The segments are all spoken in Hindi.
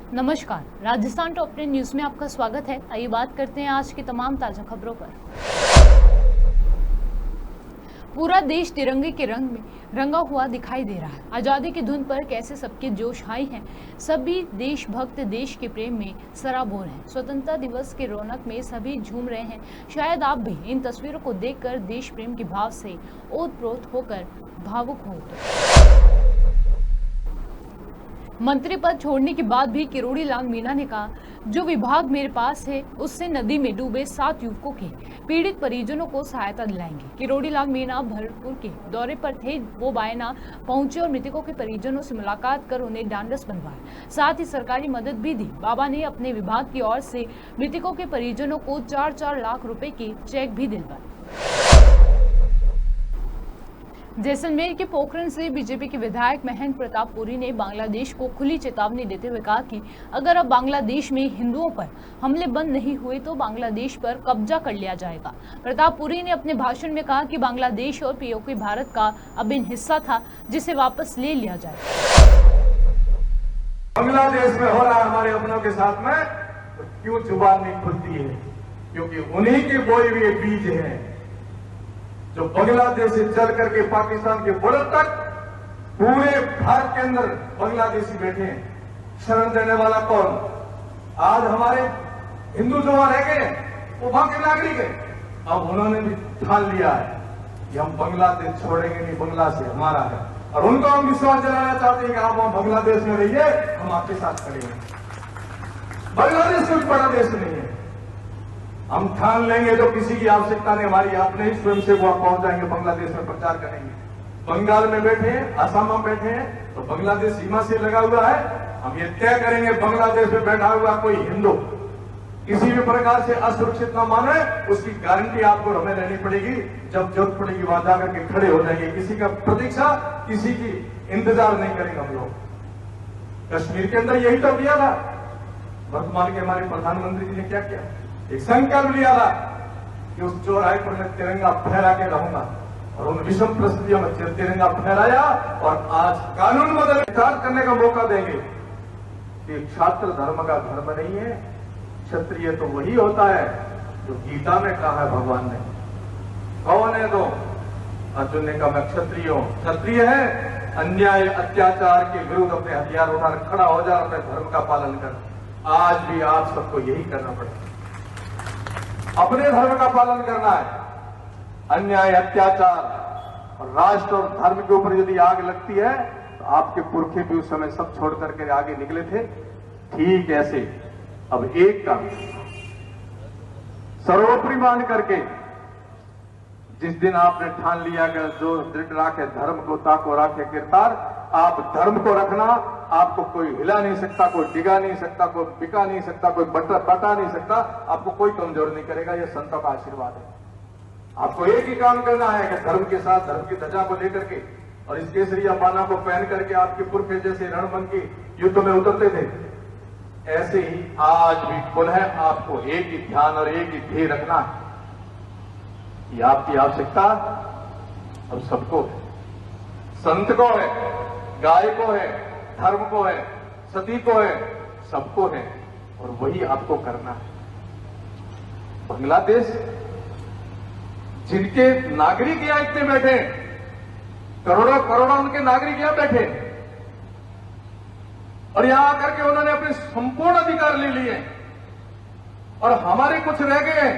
नमस्कार, राजस्थान टॉप 10 न्यूज में आपका स्वागत है। आइए बात करते हैं आज की तमाम ताजा खबरों पर। पूरा देश तिरंगे के रंग में रंगा हुआ दिखाई दे रहा है। आजादी की धुन पर कैसे सबके जोश हाई हैं। सभी देशभक्त देश के प्रेम में सराबोर हैं। स्वतंत्रता दिवस के रौनक में सभी झूम रहे हैं। शायद आप भी इन तस्वीरों को देखकर देश प्रेम के भाव से ओतप्रोत होकर भावुक हो। मंत्री पद छोड़ने के बाद भी किरोड़ी लाल मीणा ने कहा, जो विभाग मेरे पास है उससे नदी में डूबे 7 युवकों के पीड़ित परिजनों को सहायता दिलाएंगे। किरोड़ी लाल मीणा भरतपुर के दौरे पर थे। वो बायना पहुंचे और मृतकों के परिजनों से मुलाकात कर उन्हें ढांढस बंधवाया, साथ ही सरकारी मदद भी दी। बाबा ने अपने विभाग की ओर से मृतकों के परिजनों को 4-4 लाख रुपए के चेक भी दिलवाए। जैसलमेर के पोखरण से बीजेपी के विधायक महेंद्र प्रताप पुरी ने बांग्लादेश को खुली चेतावनी देते हुए कहा कि अगर अब बांग्लादेश में हिंदुओं पर हमले बंद नहीं हुए तो बांग्लादेश पर कब्जा कर लिया जाएगा। प्रताप पुरी ने अपने भाषण में कहा कि बांग्लादेश और पीओके भारत का अभिन्न हिस्सा था, जिसे वापस ले लिया जाए। बांग्लादेश में हो रहा है हमारे अपनों के साथ में, तो क्यों जुबान नहीं खुलती है? क्योंकि उन्हीं के बोए हुए बीज हैं जो बांग्लादेश से चल करके पाकिस्तान के बॉर्डर तक पूरे भारत के अंदर बांग्लादेशी बैठे हैं। शरण देने वाला कौन? आज हमारे हिंदू जो वहां रह गए वो वहां के नागरिक है। अब उन्होंने भी ठान लिया है कि हम बांग्लादेश छोड़ेंगे नहीं, बांग्ला से हमारा है। और उनको हम विश्वास दिलाना चाहते हैं कि आप वहां बांग्लादेश में रहिए, हम आपके साथ खड़े हैं। बांग्लादेश कोई बड़ा देश नहीं है। हम ठान लेंगे तो किसी की आवश्यकता नहीं, हमारी अपने ही स्वयं से वहां पहुंच जाएंगे, बांग्लादेश में प्रचार करेंगे। बंगाल में बैठे हैं, असम में बैठे हैं, तो बांग्लादेश सीमा से लगा हुआ है। हम ये तय करेंगे बांग्लादेश में बैठा हुआ कोई हिंदू किसी भी प्रकार से असुरक्षित न माने, उसकी गारंटी आपको हमें लेनी पड़ेगी। जब जरूरत पड़ेगी वहां जाकर के खड़े हो जाएंगे। किसी का प्रतीक्षा, किसी की इंतजार नहीं करेंगे हम लोग। कश्मीर के अंदर यही तो किया था। वर्तमान के हमारे प्रधानमंत्री जी ने क्या किया? एक संकल्प लिया था कि उस चौराहे पर मैं तिरंगा फहरा के रहूंगा, और उन विषम परिस्थितियों में तिरंगा फहराया। और आज कानून बदल विचार करने का मौका देंगे कि छात्र धर्म का धर्म नहीं है। क्षत्रिय तो वही होता है जो गीता में कहा है भगवान ने। कौन है? तो अर्जुन ने कहा मैं क्षत्रिय हूं। क्षत्रिय है अन्याय अत्याचार के विरुद्ध अपने हथियार उठाकर खड़ा हो जा, अपने धर्म का पालन कर। आज भी आप सबको यही करना पड़ेगा, अपने धर्म का पालन करना है। अन्याय अत्याचार और राष्ट्र और धर्म के ऊपर यदि आग लगती है तो आपके पुरखे भी उस समय सब छोड़ करके आगे निकले थे। ठीक ऐसे अब एक का सर्वोपरि मान करके जिस दिन आपने ठान लिया कि जो दृढ़ राखे धर्म को ताको राखे किरतार, आप धर्म को रखना। आपको कोई हिला नहीं सकता, कोई डिगा नहीं सकता, कोई बिका नहीं सकता, कोई बटा नहीं सकता, आपको कोई कमजोर नहीं करेगा। यह संतों का आशीर्वाद है। आपको एक ही काम करना है कि धर्म के साथ धर्म की ध्वजा को लेकर के और इस केसरिया पाना को पहन करके आपके पुरखे जैसे रणबंग की युद्ध में उतरते थे, ऐसे ही आज भी पुनः आपको एक ही ध्यान और एक ही ध्येय रखना है कि आपकी आवश्यकता अब सबको है। संत को है, गाय को है, धर्म को है, सती को है, सबको है, और वही आपको करना है। बांग्लादेश जिनके नागरिक यहां इतने बैठे, करोड़ों करोड़ों उनके नागरिक यहां बैठे, और यहां आकर के उन्होंने अपने संपूर्ण अधिकार ले लिए, और हमारे कुछ रह गए,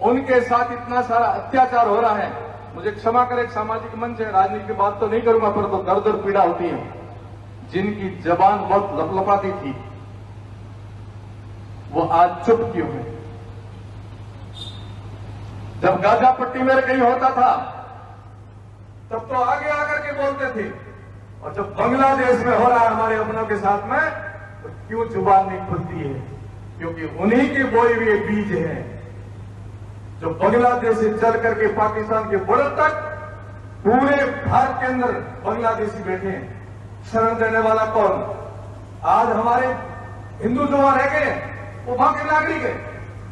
उनके साथ इतना सारा अत्याचार हो रहा है। मुझे क्षमा करें, एक सामाजिक मंच है, राजनीति की बात तो नहीं करूंगा, पर तो दर्द और पीड़ा होती है। जिनकी जबान बहुत लपलपाती थी वो आज चुप क्यों है? जब गाजा पट्टी में कहीं होता था तब तो आगे आकर के बोलते थे, और जब बांग्लादेश में हो रहा है हमारे अपनों के साथ में, तो क्यों जुबान नहीं खुलती है? क्योंकि उन्हीं के बोए हुए बीज हैं जो बांग्लादेश से चल करके पाकिस्तान के बॉर्डर तक पूरे भारत के अंदर बांग्लादेशी बैठे हैं। शरण देने वाला कौन? आज हमारे हिंदू जो वहां रह गए वो वहां के नागरिक है।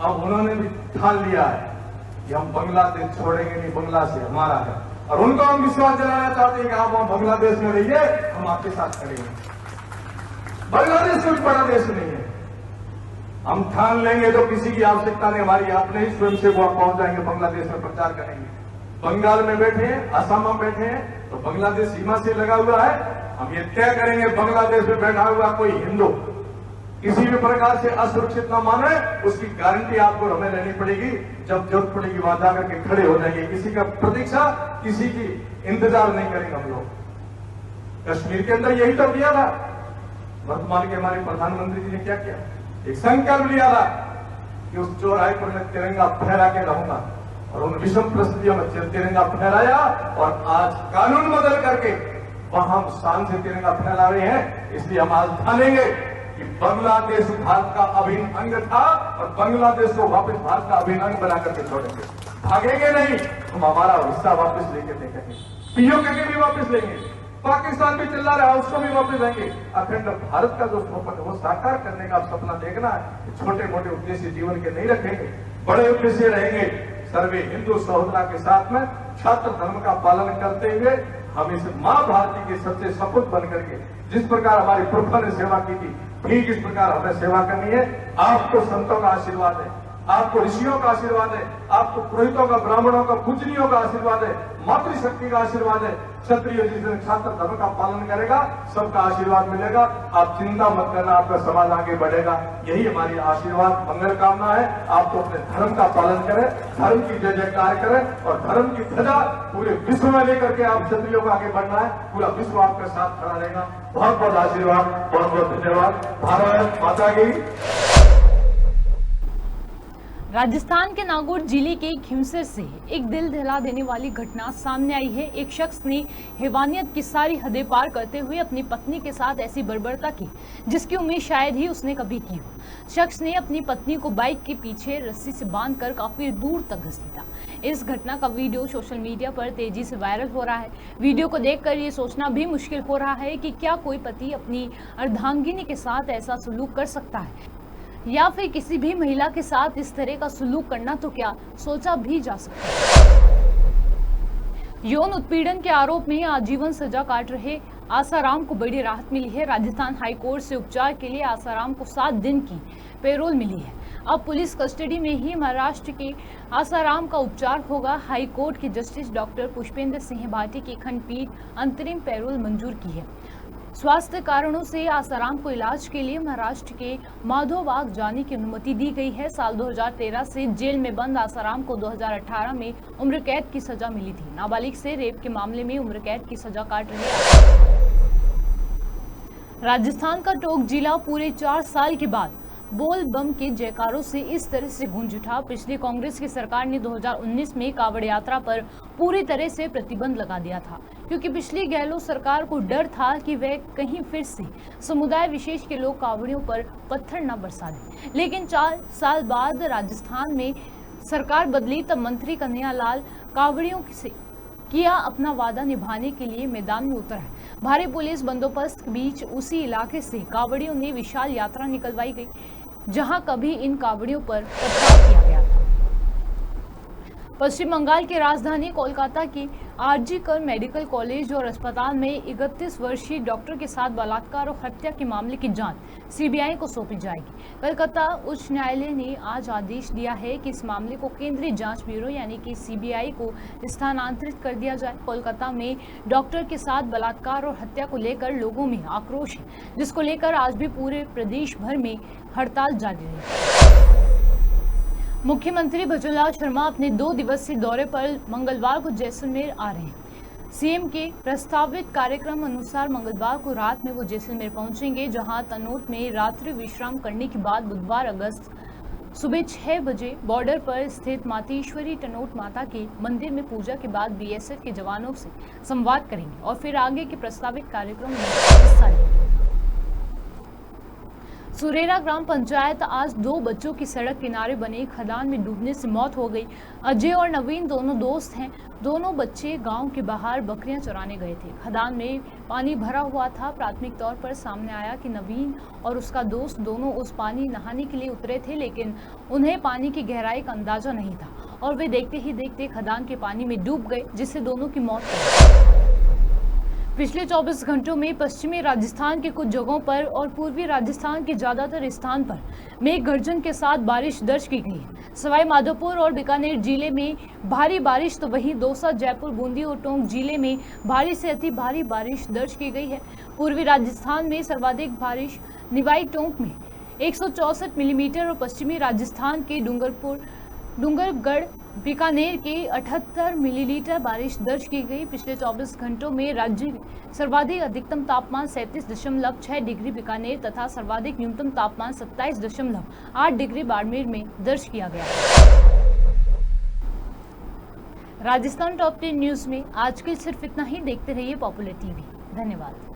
अब उन्होंने भी ठान लिया है कि हम बांग्लादेश छोड़ेंगे नहीं, बांग्ला से हमारा है। और उनको हम विश्वास दिलाना चाहते हैं कि आप वहां बांग्लादेश में रहिए, हम आपके साथ खड़े हैं। बांग्लादेश कोई बड़ा देश नहीं है। हम ठान लेंगे तो किसी की आवश्यकता नहीं, हमारी अपने ही स्वयं से वो पहुंच जाएंगे, बांग्लादेश में प्रचार करेंगे। बंगाल में बैठे हैं, असम में बैठे हैं, तो बांग्लादेश सीमा से लगा हुआ है। हम ये तय करेंगे बांग्लादेश में बैठा हुआ कोई हिंदू किसी भी प्रकार से असुरक्षित न माने, उसकी गारंटी आपको हमें लेनी पड़ेगी। जब जरूरत पड़ेगी वहां जाकर के खड़े हो जाएंगे। किसी का प्रतीक्षा, किसी की इंतजार नहीं करेंगे हम लोग। कश्मीर के अंदर यही तो किया था। वर्तमान के हमारे प्रधानमंत्री जी ने क्या किया, एक संकल्प लिया था कि उस चौराहे पर मैं तिरंगा फहरा के रहूंगा, और उन विषम परिस्थितियों में तिरंगा फहराया, और आज कानून बदल करके वहां हम शान से तिरंगा फहरा रहे हैं। इसलिए हम आज ठानेंगे कि बांग्लादेश भारत का अभिन्न अंग था, और बांग्लादेश को वापस भारत का अभिन्न अंग बना करके छोड़ेंगे। भागेंगे नहीं, हम हमारा हिस्सा वापस लेके देखेंगे, पीओके के भी वापस लेंगे, पाकिस्तान भी चिल्ला रहा है उसको भी वापस लेंगे। अखंड भारत का जो स्वप्न है वो साकार करने का सपना देखना है। छोटे मोटे उद्देश्य जीवन के नहीं रखेंगे, बड़े उद्देश्य रहेंगे। सर्वे हिंदू सहोदरा के साथ में छात्र धर्म का पालन करते हुए हम इस मां भारती के सच्चे सपूत बन करके जिस प्रकार हमारी पुरखा ने सेवा की थी, ठीक इस प्रकार हमें सेवा करनी है। आपको संतों का आशीर्वाद है, आपको ऋषियों का आशीर्वाद है, आपको पुरोहितों का, ब्राह्मणों का, पूजनियों का आशीर्वाद है, मातृशक्ति का आशीर्वाद है। क्षत्रिय जिस दिन छात्र धर्म का पालन करेगा सबका आशीर्वाद मिलेगा। आप चिंता मत करना, आपका समाज आगे बढ़ेगा। यही हमारी आशीर्वाद मंगल कामना है। आप तो अपने धर्म का पालन करें, धर्म की जय जयकार करें, और धर्म की ध्वजा पूरे विश्व में लेकर के आप क्षत्रियों को आगे बढ़ना है। पूरा विश्व आपके साथ खड़ा रहेगा। बहुत बहुत आशीर्वाद, बहुत बहुत धन्यवाद। भारत माता की। राजस्थान के नागौर जिले के खिमसर से एक दिल दहला देने वाली घटना सामने आई है। एक शख्स ने हैवानियत की सारी हदें पार करते हुए अपनी पत्नी के साथ ऐसी बर्बरता की जिसकी उम्मीद शायद ही उसने कभी की हो। शख्स ने अपनी पत्नी को बाइक के पीछे रस्सी से बांधकर काफी दूर तक घसीटा। इस घटना का वीडियो सोशल मीडिया पर तेजी से वायरल हो रहा है। वीडियो को देखकर ये सोचना भी मुश्किल हो रहा है कि क्या कोई पति अपनी अर्धांगिनी के साथ ऐसा सलूक कर सकता है, या फिर किसी भी महिला के साथ इस तरह का सलूक करना तो क्या सोचा भी जा सकता है। यौन उत्पीड़न के आरोप में आजीवन सजा काट रहे आसाराम को बड़ी राहत मिली है। राजस्थान हाईकोर्ट से उपचार के लिए आसाराम को 7 दिन की पैरोल मिली है। अब पुलिस कस्टडी में ही महाराष्ट्र के आसाराम का उपचार होगा। हाईकोर्ट के जस्टिस डॉक्टर पुष्पेंद्र सिंह भाटी की खंडपीठ अंतरिम पैरोल मंजूर की है। स्वास्थ्य कारणों से आसाराम को इलाज के लिए महाराष्ट्र के माधोबाग जाने की अनुमति दी गई है। साल 2013 से जेल में बंद आसाराम को 2018 में उम्र कैद की सजा मिली थी। नाबालिग से रेप के मामले में उम्र कैद की सजा काट रहे राजस्थान का टोंक जिला पूरे 4 साल के बाद बोल बम के जयकारों से इस तरह से गूंज उठा। पिछली कांग्रेस की सरकार ने 2019 में कावड़ यात्रा पर पूरी तरह से प्रतिबंध लगा दिया था, क्योंकि पिछली गहलोत सरकार को डर था कि वह कहीं फिर से समुदाय विशेष के लोग कावड़ियों पर पत्थर न बरसा दें। लेकिन 4 साल बाद राजस्थान में सरकार बदली, तब मंत्री कन्हैयालाल कावड़ियों से किया अपना वादा निभाने के लिए मैदान में उतरा है। भारी पुलिस बंदोबस्त के बीच उसी इलाके से कावड़ियों ने विशाल यात्रा निकलवाई गई, जहां कभी इन कावड़ियों पर पथराव किया गया था। पश्चिम बंगाल की राजधानी कोलकाता की आरजी कर मेडिकल कॉलेज और अस्पताल में 31 वर्षीय डॉक्टर के साथ बलात्कार और हत्या के मामले की जांच सीबीआई को सौंपी जाएगी। कलकत्ता उच्च न्यायालय ने आज आदेश दिया है कि इस मामले को केंद्रीय जांच ब्यूरो यानी कि सीबीआई को स्थानांतरित कर दिया जाए। कोलकाता में डॉक्टर के साथ बलात्कार और हत्या को लेकर लोगों में आक्रोश है, जिसको लेकर आज भी पूरे प्रदेश भर में हड़ताल जारी रही। मुख्यमंत्री भजनलाल शर्मा अपने 2 दिवसीय दौरे पर मंगलवार को जैसलमेर आ रहे हैं। सीएम के प्रस्तावित कार्यक्रम अनुसार मंगलवार को रात में वो जैसलमेर पहुंचेंगे, जहां तनोट में रात्रि विश्राम करने के बाद बुधवार अगस्त सुबह 6 बजे बॉर्डर पर स्थित मातेश्वरी टनोट माता के मंदिर में पूजा के बाद बीएसएफ के जवानों से संवाद करेंगे और फिर आगे के प्रस्तावित कार्यक्रम में हिस्सा लेंगे। सुरेरा ग्राम पंचायत आज 2 बच्चों की सड़क किनारे बने खदान में डूबने से मौत हो गई। अजय और नवीन दोनों दोस्त हैं। दोनों बच्चे गांव के बाहर बकरियां चराने गए थे। खदान में पानी भरा हुआ था। प्राथमिक तौर पर सामने आया कि नवीन और उसका दोस्त दोनों उस पानी नहाने के लिए उतरे थे, लेकिन उन्हें पानी की गहराई का अंदाजा नहीं था और वे देखते ही देखते खदान के पानी में डूब गए, जिससे दोनों की मौत हो गई। पिछले 24 घंटों में पश्चिमी राजस्थान के कुछ जगहों पर और पूर्वी राजस्थान के ज्यादातर स्थान पर मेघ गर्जन के साथ बारिश दर्ज की गई है। सवाई माधोपुर और बीकानेर जिले में भारी बारिश, तो वहीं दौसा, जयपुर, बूंदी और टोंक जिले में भारी से अति भारी बारिश दर्ज की गई है। पूर्वी राजस्थान में सर्वाधिक बारिश निवाई टोंक में 164 मिलीमीटर और पश्चिमी राजस्थान के डूंगरगढ़, बीकानेर के 78 मिलीलीटर बारिश दर्ज की गई। पिछले 24 घंटों में राज्य सर्वाधिक अधिकतम तापमान 37.6 डिग्री बीकानेर तथा सर्वाधिक न्यूनतम तापमान 27.8 डिग्री बाड़मेर में दर्ज किया गया। राजस्थान टॉप 10 न्यूज में आज के सिर्फ इतना ही। देखते रहिए पॉपुलर टीवी। धन्यवाद।